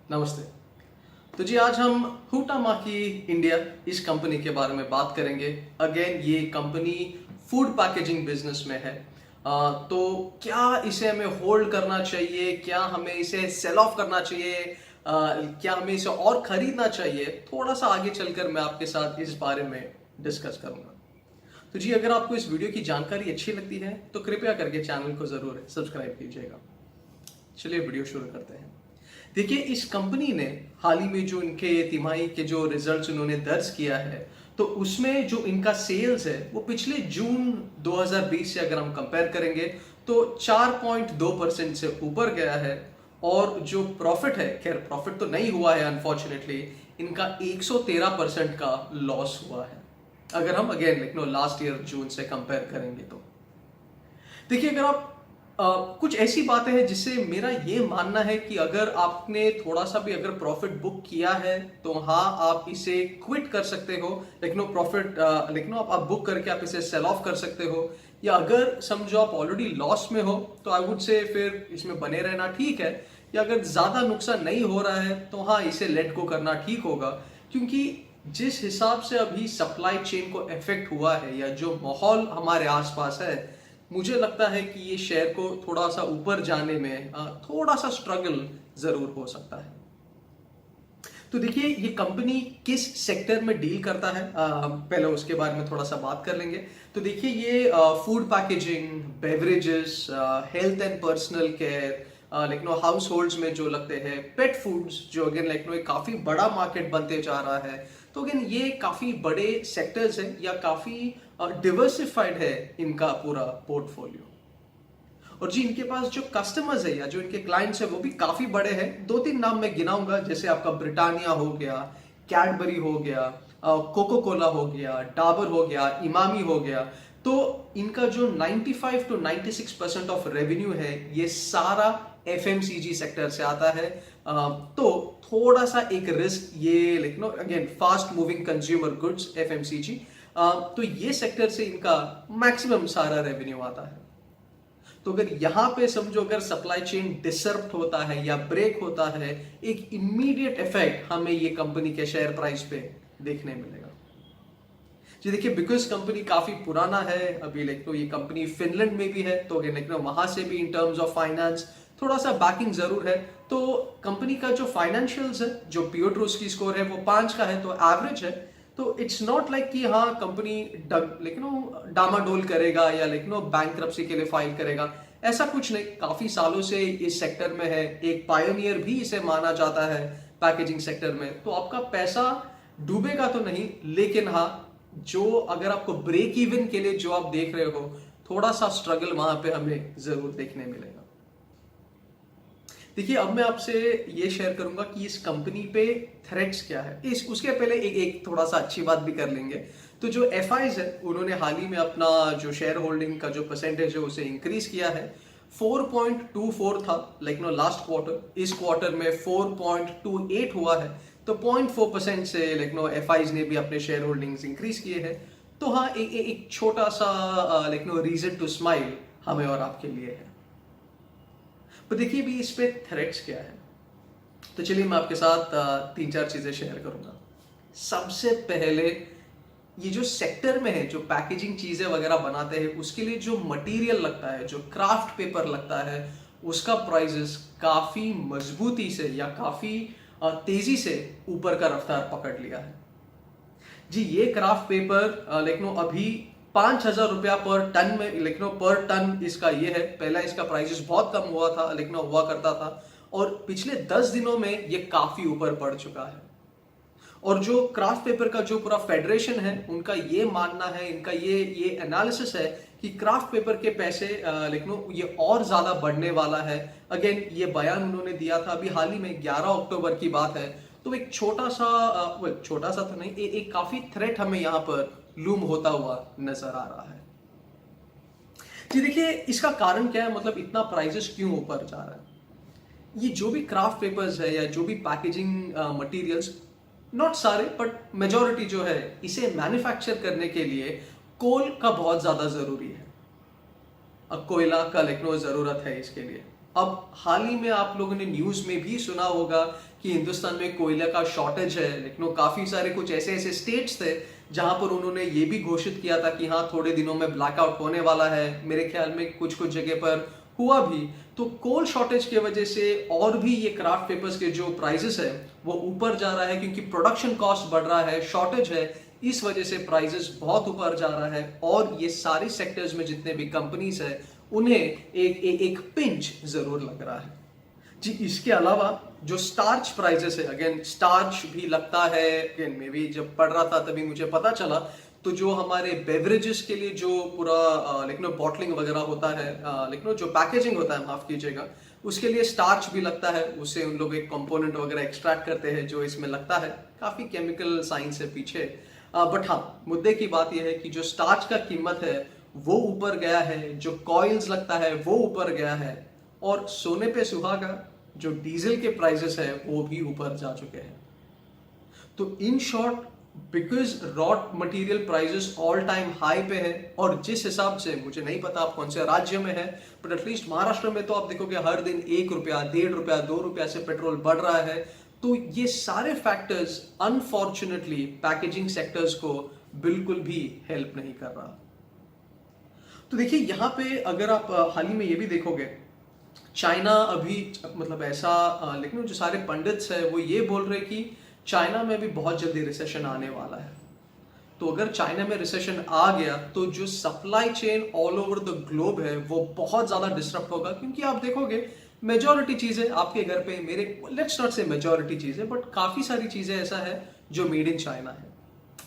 नमस्ते। तो जी आज हम हुटामाकी इंडिया इस कंपनी के बारे में बात करेंगे। अगेन ये कंपनी फूड पैकेजिंग बिजनेस में है। तो क्या इसे हमें होल्ड करना चाहिए, क्या हमें इसे सेल ऑफ करना चाहिए, क्या हमें इसे और खरीदना चाहिए, थोड़ा सा आगे चलकर मैं आपके साथ इस बारे में डिस्कस करूंगा। तो जी अगर आपको इस वीडियो की जानकारी अच्छी लगती है तो कृपया करके चैनल को जरूर सब्सक्राइब कीजिएगा। चलिए वीडियो शुरू करते हैं। देखिए इस कंपनी ने हाल ही में जो इनके तिमाही के जो रिजल्ट्स उन्होंने दर्ज किया है, तो उसमें जो इनका सेल्स है वो पिछले जून 2020 से अगर हम कंपेयर करेंगे तो 4.2% से ऊपर गया है। और जो प्रॉफिट है, खैर प्रॉफिट तो नहीं हुआ है अनफॉर्चुनेटली, इनका 113% का लॉस हुआ है अगर हम अगेन लास्ट ईयर जून से कंपेयर करेंगे तो। देखिए अगर आप कुछ ऐसी बातें हैं जिससे मेरा ये मानना है कि अगर आपने थोड़ा सा भी अगर प्रॉफिट बुक किया है तो हाँ आप इसे क्विट कर सकते हो, लेकिन प्रॉफिट आप बुक करके आप इसे सेल ऑफ कर सकते हो। या अगर समझो आप ऑलरेडी लॉस में हो तो आई वुड से फिर इसमें बने रहना ठीक है। या अगर ज्यादा नुकसान नहीं हो रहा है तो हाँ इसे लेट गो करना ठीक होगा, क्योंकि जिस हिसाब से अभी सप्लाई चेन को इफेक्ट हुआ है या जो माहौल हमारे आसपास है, मुझे लगता है कि ये शेयर को थोड़ा सा ऊपर जाने में थोड़ा सा स्ट्रगल जरूर हो सकता है। तो देखिए ये कंपनी किस सेक्टर में डील करता है, पहले उसके बारे में थोड़ा सा बात कर लेंगे। तो देखिए ये food packaging, beverages, health and personal care, house holds में जो लगते हैं, पेट फूड्स जो अगेन एक काफी बड़ा मार्केट बनते जा रहा है। तो अगेन ये काफी बड़े सेक्टर्स हैं या काफी डिवर्सिफाइड है इनका पूरा पोर्टफोलियो। और जी इनके पास जो कस्टमर्स है या जो इनके क्लाइंट्स है वो भी काफी बड़े हैं। दो तीन नाम मैं गिनाऊंगा, जैसे आपका ब्रिटानिया हो गया, कैडबरी हो गया, कोको कोला हो गया, डाबर हो गया, इमामी हो गया। तो इनका जो 95 to 96% ऑफ रेवेन्यू है ये सारा एफएमसीजी सेक्टर से आता है। तो थोड़ा सा एक रिस्क ये again fast moving consumer goods FMCG, तो ये सेक्टर से इनका मैक्सिमम सारा रेवेन्यू आता है। तो अगर यहां पे समझो अगर सप्लाई चेन डिसरप्ट होता है या ब्रेक होता है, एक इमीडिएट इफेक्ट हमें ये कंपनी के शेयर प्राइस पे देखने मिलेगा। जी देखिए बिकॉज कंपनी काफी पुराना है अभी, ये कंपनी फिनलैंड में भी है, तो वहां से भी इन टर्म्स ऑफ फाइनेंस थोड़ा सा बैकिंग जरूर है। तो कंपनी का जो फाइनेंशियल्स है, जो पियोट्रोस्की स्कोर है वो 5 का है, तो एवरेज है। तो इट्स नॉट लाइक कि हाँ कंपनी डामाडोल करेगा या बैंकरप्सी के लिए फाइल करेगा, ऐसा कुछ नहीं। काफी सालों से इस सेक्टर में है, एक पायनियर भी इसे माना जाता है पैकेजिंग सेक्टर में। तो आपका पैसा डूबेगा तो नहीं, लेकिन हाँ जो अगर आपको ब्रेक इवन के लिए जो आप देख रहे हो, थोड़ा सा स्ट्रगल वहां पे हमें जरूर देखने मिलेगा। देखिए अब मैं आपसे ये शेयर करूंगा कि इस कंपनी पे थ्रेट्स क्या है। इस उसके पहले एक थोड़ा सा अच्छी बात भी कर लेंगे। तो जो एफआईज है उन्होंने हाल ही में अपना जो शेयर होल्डिंग का जो परसेंटेज है उसे इंक्रीज किया है। 4.24 था लास्ट क्वार्टर, इस क्वार्टर में 4.28 हुआ है। तो 0.4% से एफआईज ने भी अपने शेयर होल्डिंग्स इंक्रीज किए हैं। तो हाँ एक छोटा सा रीजन टू स्माइल हमें और आपके लिए है। पर देखिए भी इस पे थ्रेट्स क्या है, तो चलिए मैं आपके साथ 3-4 चीजें शेयर करूंगा। सबसे पहले ये जो सेक्टर में है, जो पैकेजिंग चीजें वगैरह बनाते हैं, उसके लिए जो मटेरियल लगता है, जो क्राफ्ट पेपर लगता है, उसका प्राइसेस काफी मजबूती से या काफी तेजी से ऊपर का रफ्तार पकड़ लिया है। जी ये क्राफ्ट पेपर अभी 5,000 रुपया पर टन में, पर टन इसका ये है। पहला इसका प्राइसेस बहुत कम हुआ था, हुआ करता था, और पिछले 10 दिनों में ये काफी ऊपर बढ़ चुका है। और जो क्राफ्ट पेपर का जो पूरा फेडरेशन है, उनका ये मानना है, इनका ये एनालिसिस है कि क्राफ्ट पेपर के पैसे ये और ज्यादा बढ़ने वाला है। अगेन ये बयान उन्होंने दिया था अभी हाल ही में, 11 अक्टूबर की बात है। तो एक छोटा सा तो नहीं, एक काफी थ्रेट हमें यहाँ पर लूम होता हुआ नजर आ रहा है। जी देखिए इसका कारण क्या है, इतना प्राइसेस क्यों ऊपर जा रहा है। ये जो भी क्राफ्ट पेपर्स है या जो भी पैकेजिंग मटेरियल्स, नॉट सारे बट मेजॉरिटी जो है, इसे मैन्युफैक्चर करने के लिए कोल का बहुत ज्यादा जरूरी है। कोयला का जरूरत है इसके लिए। अब हाल ही में आप लोगों ने न्यूज में भी सुना होगा कि हिंदुस्तान में कोयले का शॉर्टेज है, लेकिन काफी सारे कुछ ऐसे ऐसे स्टेट्स थे जहां पर उन्होंने ये भी घोषित किया था कि हाँ थोड़े दिनों में ब्लैकआउट होने वाला है। मेरे ख्याल में कुछ कुछ जगह पर हुआ भी। तो कोल शॉर्टेज की वजह से और भी ये क्राफ्ट पेपर्स के जो प्राइसेस है वो ऊपर जा रहा है, क्योंकि प्रोडक्शन कॉस्ट बढ़ रहा है, शॉर्टेज है, इस वजह से प्राइसेस बहुत ऊपर जा रहा है। और ये सारे सेक्टर्स में जितने भी कंपनीज है उन्हें एक पिंच जरूर लग रहा है जी। इसके अलावा जो स्टार्च प्राइसेस है, अगेन स्टार्च भी लगता है, अगेन मैं भी जब पढ़ रहा था तभी मुझे पता चला, तो जो हमारे बेवरेजेस के लिए जो पूरा लेकिन बॉटलिंग वगैरह होता है, लेकिन जो पैकेजिंग होता है, माफ कीजिएगा, उसके लिए स्टार्च भी लगता है। उससे उन लोग एक कंपोनेंट वगैरह एक्सट्रैक्ट करते हैं जो इसमें लगता है। काफी केमिकल साइंस है पीछे, बट हाँ मुद्दे की बात यह है कि जो स्टार्च का कीमत है वो ऊपर गया है, जो कॉइल्स लगता है वो ऊपर गया है, और सोने पे सुहागा जो डीजल के प्राइसेस है वो भी ऊपर जा चुके हैं। तो in short, because raw material prices all time high पे है, और जिस हिसाब से, मुझे नहीं पता आप कौन से राज्य में है, बट एटलीस्ट महाराष्ट्र में तो आप देखोगे हर दिन 1 रुपया, 1.5 रुपया, 2 रुपया से पेट्रोल बढ़ रहा है। तो ये सारे फैक्टर्स अनफॉर्चुनेटली पैकेजिंग सेक्टर्स को बिल्कुल भी हेल्प नहीं कर रहा। तो देखिए यहाँ पे अगर आप हाल ही में ये भी देखोगे, चाइना अभी मतलब ऐसा, लेकिन जो सारे पंडित्स है वो ये बोल रहे कि चाइना में भी बहुत जल्दी रिसेशन आने वाला है। तो अगर चाइना में रिसेशन आ गया तो जो supply chain all over the globe है वो बहुत ज्यादा डिस्टर्ब होगा, क्योंकि आप देखोगे मेजॉरिटी चीजें आपके घर पे, मेरे लेट्स नॉट से मेजॉरिटी चीजें, बट काफी सारी चीजें ऐसा है जो मेड इन चाइना है।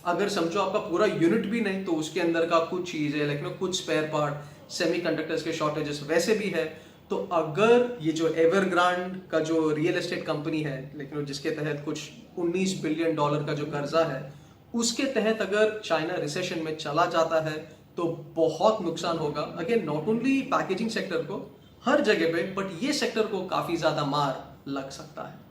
अगर समझो आपका पूरा यूनिट भी नहीं तो उसके अंदर का कुछ चीज है, लेकिन कुछ स्पेयर पार्ट, सेमीकंडक्टर्स के शॉर्टेजेस वैसे भी है। तो अगर ये जो एवरग्रांड का जो रियल एस्टेट कंपनी है, लेकिन जिसके तहत कुछ 19 बिलियन डॉलर का जो कर्जा है, उसके तहत अगर चाइना रिसेशन में चला जाता है तो बहुत नुकसान होगा। Again not only packaging sector को, हर जगह पे, बट ये सेक्टर को काफी ज्यादा मार लग सकता है।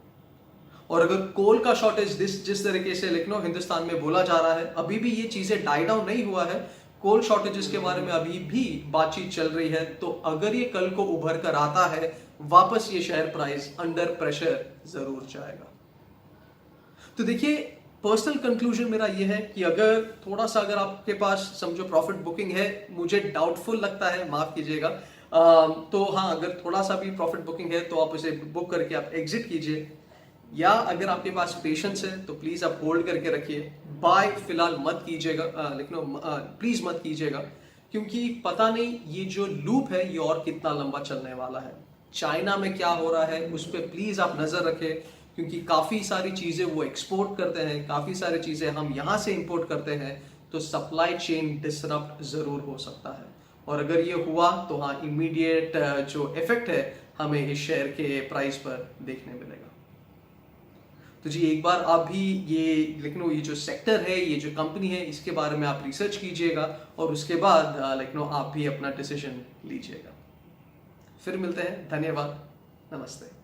और अगर कोल का शॉर्टेज जिस तरीके से लेकिन हिंदुस्तान में बोला जा रहा है, अभी भी ये चीजें डाई डाउन नहीं हुआ है, कोल शॉर्टेजेस के बारे में अभी भी बातचीत चल रही है। तो अगर ये कल को उभर कर आता है वापस, ये शेयर प्राइस अंडर प्रेशर जरूर जाएगा। तो देखिए पर्सनल कंक्लूजन मेरा ये है कि अगर थोड़ा सा, अगर आपके पास समझो प्रॉफिट बुकिंग है, मुझे डाउटफुल लगता है, माफ कीजिएगा, तो हाँ अगर थोड़ा सा भी प्रॉफिट बुकिंग है तो आप उसे बुक करके आप एग्जिट कीजिए, या अगर आपके पास पेशेंस है तो प्लीज आप होल्ड करके रखिए। बाय फिलहाल मत कीजिएगा, लेकिन प्लीज मत कीजिएगा, क्योंकि पता नहीं ये जो लूप है ये और कितना लंबा चलने वाला है। चाइना में क्या हो रहा है उस पर प्लीज आप नजर रखें, क्योंकि काफी सारी चीजें वो एक्सपोर्ट करते हैं, काफी सारी चीजें हम यहाँ से इंपोर्ट करते हैं, तो सप्लाई चेन डिसरप्ट जरूर हो सकता है। और अगर ये हुआ तो हाँ इमीडिएट जो इफेक्ट है हमें इस शेयर के प्राइस पर देखने मिलेगा। तो जी एक बार आप भी ये, लेकिन ये जो सेक्टर है, ये जो कंपनी है, इसके बारे में आप रिसर्च कीजिएगा और उसके बाद लेकिन आप भी अपना डिसीजन लीजिएगा। फिर मिलते हैं, धन्यवाद, नमस्ते।